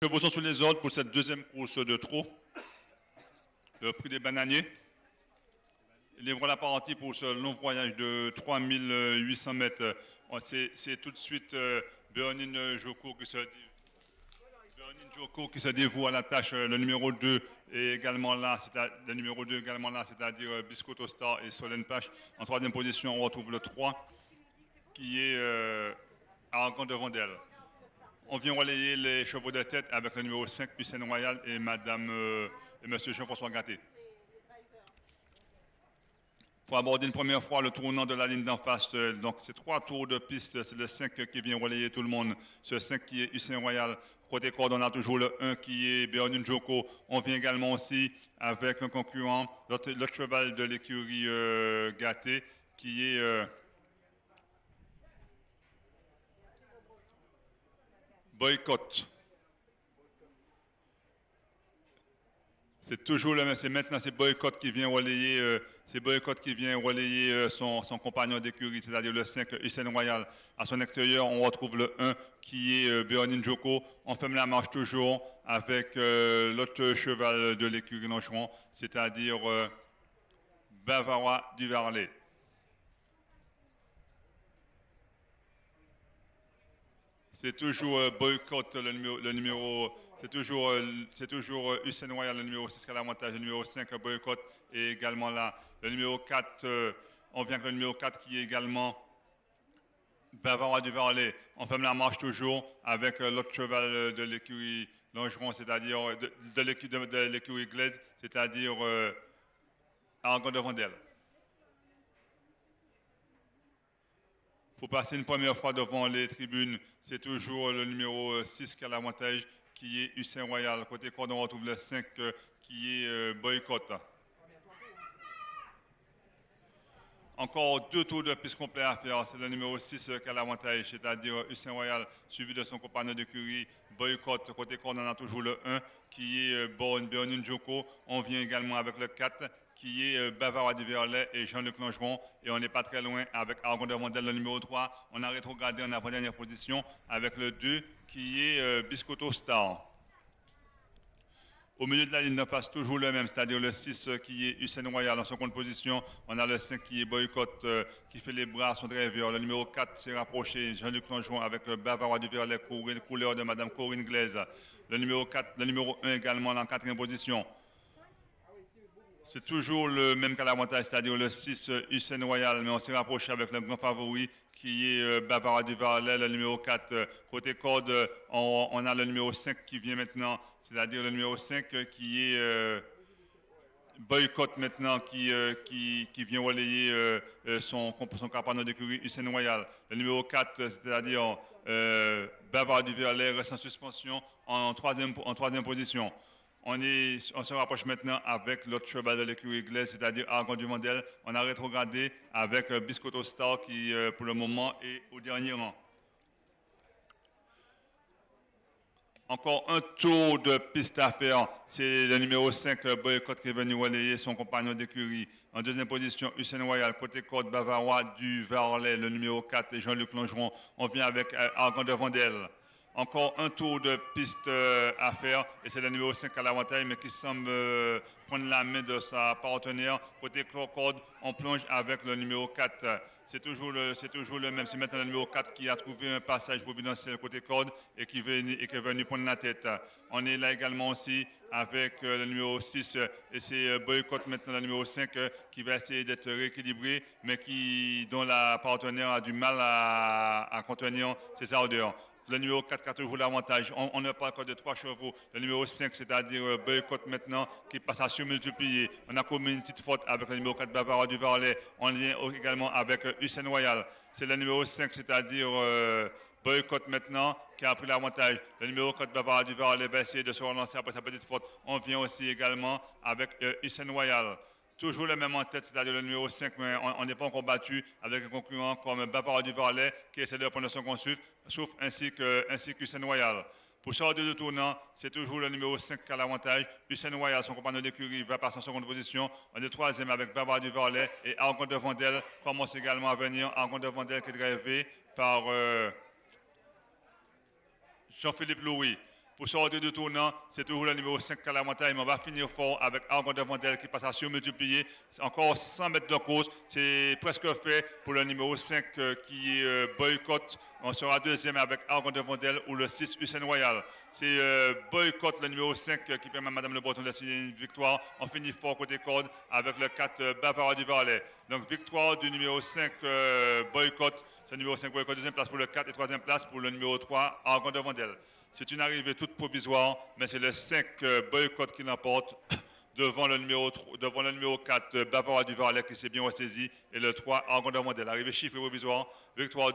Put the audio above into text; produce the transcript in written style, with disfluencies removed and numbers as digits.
Chevaux sont sous les ordres pour cette deuxième course de trot. Le prix des bananiers. Les voilà partis pour ce long voyage de 3800 mètres. C'est tout de suite Bernin Joko qui se dévoue à la tâche. Le numéro 2 est également là, c'est-à-dire Biscotto Star et Solène Pache. En troisième position, on retrouve le 3 qui est Argan de Vandel. On vient relayer les chevaux de tête avec le numéro 5, Hussein Royal et Madame et Monsieur Jean-François Gatté. Pour aborder une première fois le tournant de la ligne d'en face, donc c'est 3 tours de piste, c'est le 5 qui vient relayer tout le monde, ce 5 qui est Hussein Royal. Côté corde, on a toujours le 1 qui est Bernin Joko. On vient également aussi avec un concurrent, l'autre cheval de l'écurie Gatté, qui est Boycott. C'est toujours le même, c'est Boycott qui vient relayer, son compagnon d'écurie, c'est-à-dire le 5 Hussein Royal. À son extérieur, on retrouve le 1 qui est Bernin Joko. On ferme la marche toujours avec l'autre cheval de l'écurie Longeron, c'est-à-dire Bavarois du Varlet. C'est toujours Boycott, le numéro c'est toujours Hussein Royal, le numéro 6 qui a l'avantage, le numéro 5 Boycott est également là. Le numéro 4, on vient avec le numéro 4 qui est également Bavarois du Varlet. On ferme la marche toujours avec l'autre cheval de l'écurie Longeron, c'est-à-dire de l'écurie Glaise, c'est-à-dire Argan de Vandel. Pour passer une première fois devant les tribunes, c'est toujours le numéro 6 qui a l'avantage, qui est Hussein Royal. Côté corde, on retrouve le 5 qui est Boycott. Encore 2 tours de piste complets à faire. C'est le numéro 6 qui a l'avantage, c'est-à-dire Hussein Royal, suivi de son compagnon d'écurie Boycott. Côté corde, on a toujours le 1 qui est Bernin Joko. On vient également avec le 4 qui est Bavarois du Verlet et Jean-Luc Longeron. Et on n'est pas très loin avec Argon de Vandel, le numéro 3. On a rétrogradé en avant-dernière position avec le 2 qui est Biscotto Star. Au milieu de la ligne, on passe toujours le même, c'est-à-dire le 6 qui est Hussein Royal en seconde position. On a le 5 qui est Boycott qui fait les bras à son driver. Le numéro 4 s'est rapproché, Jean-Luc Longeron avec Bavarois du Verlet, couleur de Madame Corinne Glaise. Le numéro 1 également en quatrième position. C'est toujours le même qu'à l'avantage, c'est-à-dire le 6 Hussein Royal, mais on s'est rapproché avec le grand favori qui est Bavarois du Varlet, le numéro 4. Côté corde, on a le numéro 5 qui vient maintenant, c'est-à-dire le numéro 5 qui est Boycott maintenant, qui vient relayer son compagnon d'écurie Hussein Royal. Le numéro 4, c'est-à-dire Bavarois du Verlet, reste en suspension en troisième position. On se rapproche maintenant avec l'autre cheval de l'écurie Glaise, c'est-à-dire Argan du Vandel. On a rétrogradé avec Biscotto Star qui, pour le moment, est au dernier rang. Encore un tour de piste à faire. C'est le numéro 5, Boycott, qui est venu relayer son compagnon d'écurie. En deuxième position, Hussein Royal. Côté corde, Bavarois du Varlet, le numéro 4, et Jean-Luc Longeron. On vient avec Argan de Vandel. Encore un tour de piste à faire et c'est le numéro 5 à l'avantage mais qui semble prendre la main de sa partenaire. Côté corde, on plonge avec le numéro 4. C'est toujours le même. C'est maintenant le numéro 4 qui a trouvé un passage providentiel côté corde et qui est venu prendre la tête. On est là également aussi avec le numéro 6 et c'est Boycott maintenant le numéro 5 qui va essayer d'être rééquilibré mais dont la partenaire a du mal à contenir ses ardeurs. Le numéro 4 qui a toujours l'avantage. On ne parle que de 3 chevaux. Le numéro 5, c'est-à-dire Boycott maintenant, qui passe à surmultiplier. On a commis une petite faute avec le numéro 4 Bavarois du Varlet. On vient également avec Hussein Royal. C'est le numéro 5, c'est-à-dire Boycott maintenant, qui a pris l'avantage. Le numéro 4 Bavarois du Varlet va essayer de se relancer après sa petite faute. On vient aussi également avec Hussein Royal. Toujours le même en tête, c'est-à-dire le numéro 5, mais on n'est pas encore battu avec un concurrent comme Bavarois du Varlet qui essaie de prendre son souffle, ainsi que Hussein Royal. Pour sortir de tournant, c'est toujours le numéro 5 qui a l'avantage. Hussein Royal, son compagnon d'écurie, va passer en seconde position. On est troisième avec Bavarois du Varlet et Argon de Vandel commence également à venir. Argon de Vandel qui est drivé par Jean-Philippe Louis. Pour sortir de tournant, c'est toujours le numéro 5 Calamontagne, mais on va finir fort avec Argon de Vandel qui passe à surmultiplier. Encore 100 mètres de course, c'est presque fait pour le numéro 5 qui boycotte. On sera deuxième avec Argon de Vandel ou le 6 Hussein Royal. C'est boycott le numéro 5 qui permet à Madame Le Breton de signer une victoire. On finit fort côté corde avec le 4 Bavarois du Varlet. Donc victoire du numéro 5 boycott. C'est le numéro 5 boycott, deuxième place pour le 4 et troisième place pour le numéro 3 Argon de Vandel. C'est une arrivée toute provisoire, mais c'est le 5 boycott qui l'emporte devant le numéro 4 Bavarois du Varlet qui s'est bien ressaisi et le 3 Argon de Vandel. Arrivée chiffrée provisoire, victoire